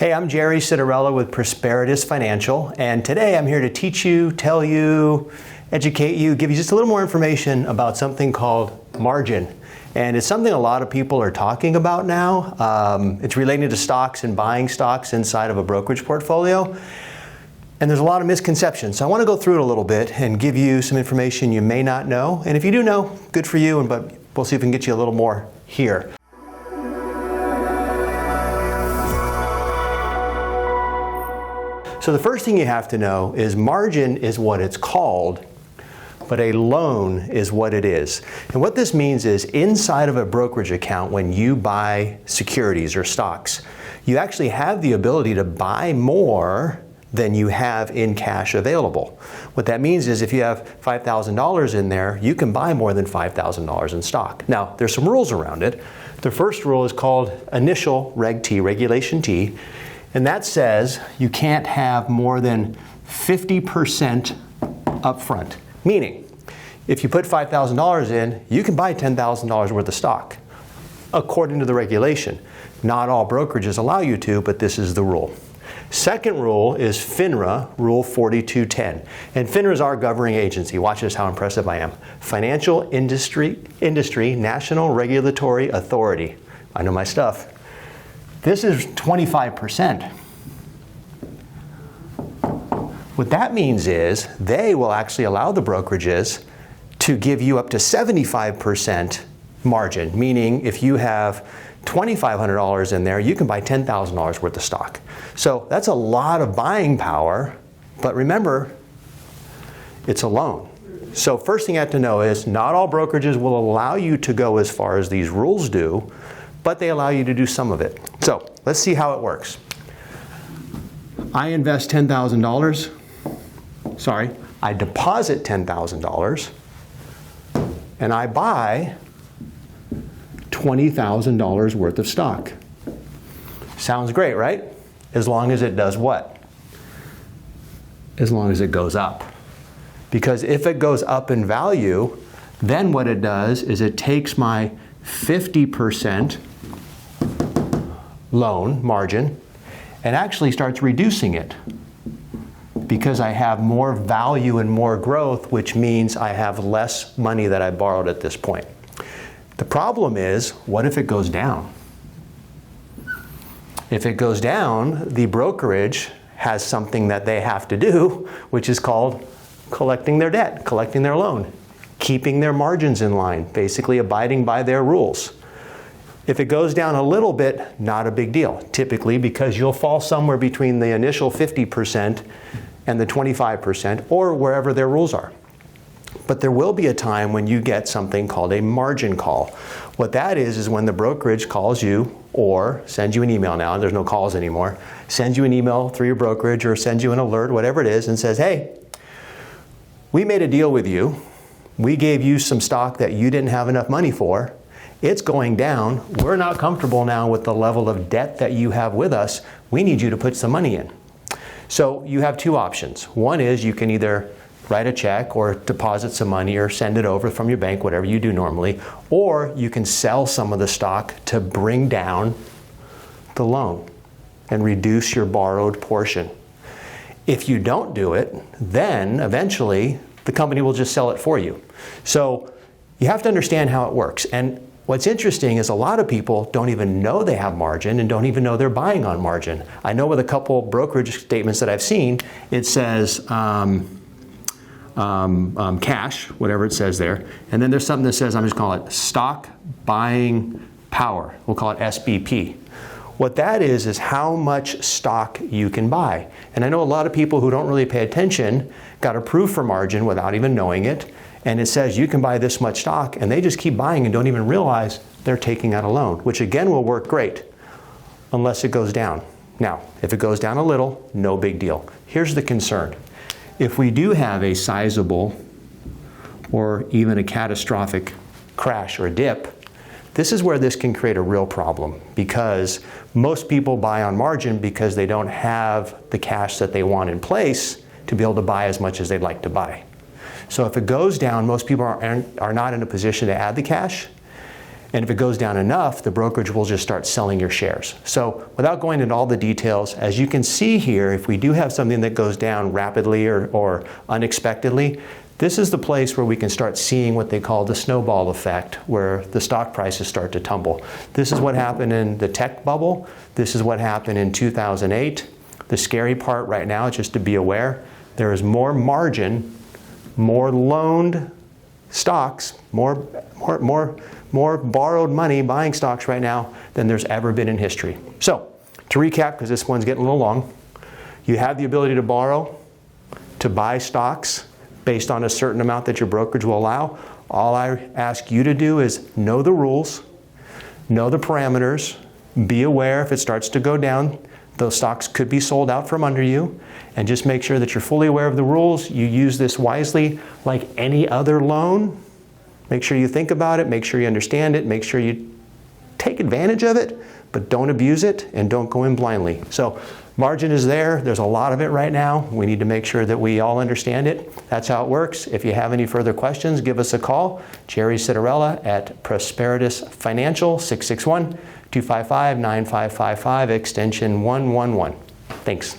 Hey, I'm Jerry Citarella with Prosperitas Financial, and today I'm here to teach you, tell you, educate you, give you just a little more information about something called margin. And it's something a lot of people are talking about now. It's related to stocks and buying stocks inside of a brokerage portfolio. And there's a lot of misconceptions. So I want to go through it a little bit and give you some information you may not know. And if you do know, good for you, but we'll see if we can get you a little more here. So the first thing you have to know is margin is what it's called, but a loan is what it is. And what this means is inside of a brokerage account, when you buy securities or stocks, you actually have the ability to buy more than you have in cash available. What that means is if you have $5,000 in there, you can buy more than $5,000 in stock. Now, there's some rules around it. The first rule is called initial Reg T, Regulation T, and that says you can't have more than 50% upfront. Meaning, if you put $5,000 in, you can buy $10,000 worth of stock, according to the regulation. Not all brokerages allow you to, but this is the rule. Second rule is FINRA, Rule 4210. And FINRA is our governing agency. Watch this, how impressive I am. Financial Industry National Regulatory Authority. I know my stuff. This is 25%. What that means is they will actually allow the brokerages to give you up to 75% margin, meaning if you have $2,500 in there, you can buy $10,000 worth of stock. So that's a lot of buying power, but remember, it's a loan. So first thing you have to know is not all brokerages will allow you to go as far as these rules do, but they allow you to do some of it. So let's see how it works. I invest $10,000. Sorry, I deposit $10,000 and I buy $20,000 worth of stock. Sounds great, right? As long as it does what? As long as it goes up. Because if it goes up in value, then what it does is it takes my 50% loan margin and actually starts reducing it because I have more value and more growth, which means I have less money that I borrowed at this point. The problem is, what if it goes down? If it goes down, the brokerage has something that they have to do, which is called collecting their debt, collecting their loan, keeping their margins in line, basically abiding by their rules. If it goes down a little bit, not a big deal, typically because you'll fall somewhere between the initial 50% and the 25% or wherever their rules are. But there will be a time when you get something called a margin call. What that is when the brokerage calls you or sends you an email now, there's no calls anymore, sends you an email through your brokerage or sends you an alert, whatever it is, and says, hey, we made a deal with you. We gave you some stock that you didn't have enough money for. It's going down. We're not comfortable now with the level of debt that you have with us. We need you to put some money in. So you have two options. One is you can either write a check or deposit some money or send it over from your bank, whatever you do normally, or you can sell some of the stock to bring down the loan and reduce your borrowed portion. If you don't do it, then eventually the company will just sell it for you. So you have to understand how it works. And what's interesting is a lot of people don't even know they have margin and don't even know they're buying on margin. I know with a couple brokerage statements that I've seen, it says cash, whatever it says there. And then there's something that says, I'm just calling it stock buying power. We'll call it SBP. What that is how much stock you can buy. And I know a lot of people who don't really pay attention got approved for margin without even knowing it. And it says you can buy this much stock, and they just keep buying and don't even realize they're taking out a loan, which again will work great unless it goes down. Now, if it goes down a little, no big deal. Here's the concern. If we do have a sizable or even a catastrophic crash or a dip, this is where this can create a real problem because most people buy on margin because they don't have the cash that they want in place to be able to buy as much as they'd like to buy. So if it goes down, most people are not in a position to add the cash. And if it goes down enough, the brokerage will just start selling your shares. So without going into all the details, as you can see here, if we do have something that goes down rapidly or unexpectedly, this is the place where we can start seeing what they call the snowball effect, where the stock prices start to tumble. This is what happened in the tech bubble. This is what happened in 2008. The scary part right now, just to be aware, there is more margin, more loaned stocks, more borrowed money buying stocks right now than there's ever been in history. So, to recap, because this one's getting a little long, you have the ability to borrow, to buy stocks based on a certain amount that your brokerage will allow. All I ask you to do is know the rules, know the parameters, be aware if it starts to go down, those stocks could be sold out from under you, and just make sure that you're fully aware of the rules. You use this wisely like any other loan. Make sure you think about it, make sure you understand it, make sure you take advantage of it, but don't abuse it and don't go in blindly. So margin is there. There's a lot of it right now. We need to make sure that we all understand it. That's how it works. If you have any further questions, give us a call. Jerry Citarella at Prosperitas Financial, 661-255-9555, extension 111. Thanks.